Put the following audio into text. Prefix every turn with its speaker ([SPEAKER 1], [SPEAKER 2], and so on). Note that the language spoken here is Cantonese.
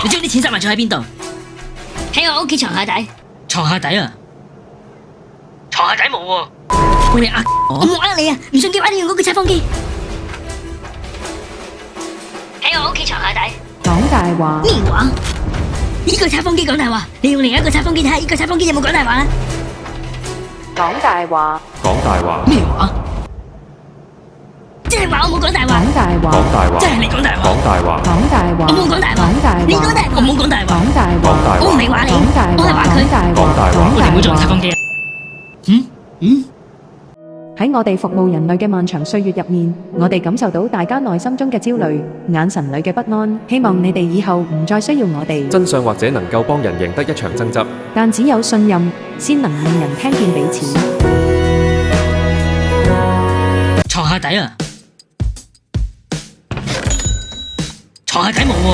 [SPEAKER 1] 你將啲錢塞埋咗喺邊度？
[SPEAKER 2] 喺我屋企床下底。
[SPEAKER 1] 床下底啊？床下底冇喎。喂，你呃
[SPEAKER 2] 我
[SPEAKER 1] 我？
[SPEAKER 2] 冇呃你啊！唔信嘅話，你用嗰個測風機。喺我屋企床下底。
[SPEAKER 3] 講大話，
[SPEAKER 2] 咩話？呢個測風機講大話，你用另一個測風機睇下，呢個測風機有冇講大話啊？
[SPEAKER 3] 講大話，
[SPEAKER 4] 講大話，
[SPEAKER 1] 咩話？
[SPEAKER 2] 即係話我冇講大話。
[SPEAKER 3] 講大
[SPEAKER 4] 講
[SPEAKER 3] 話，
[SPEAKER 4] 大話，
[SPEAKER 1] 即係你講大話。
[SPEAKER 4] 講大話，
[SPEAKER 3] 講大話，
[SPEAKER 2] 我冇講大話。
[SPEAKER 3] 講大話，
[SPEAKER 2] 你講大話。
[SPEAKER 1] 我冇講大話。
[SPEAKER 3] 講大話，
[SPEAKER 4] 講大話
[SPEAKER 2] 我唔係話你，
[SPEAKER 3] 講大
[SPEAKER 2] 我係話
[SPEAKER 3] 話，講
[SPEAKER 2] 佢。
[SPEAKER 3] 大話，
[SPEAKER 4] 講大話
[SPEAKER 3] 講
[SPEAKER 1] 我哋唔會做人測
[SPEAKER 3] 大話。
[SPEAKER 1] 風機啊。
[SPEAKER 3] 喺我哋服務人類嘅漫長歲月入面，我哋感受到大家內心中嘅焦慮、眼神裏嘅不安。希望你哋以後唔再需要我哋，
[SPEAKER 4] 真相或者能夠幫人贏得一場爭執。
[SPEAKER 3] 但只有信任，先能令人聽見彼此。
[SPEAKER 1] 床下底啊？床下底冇喎。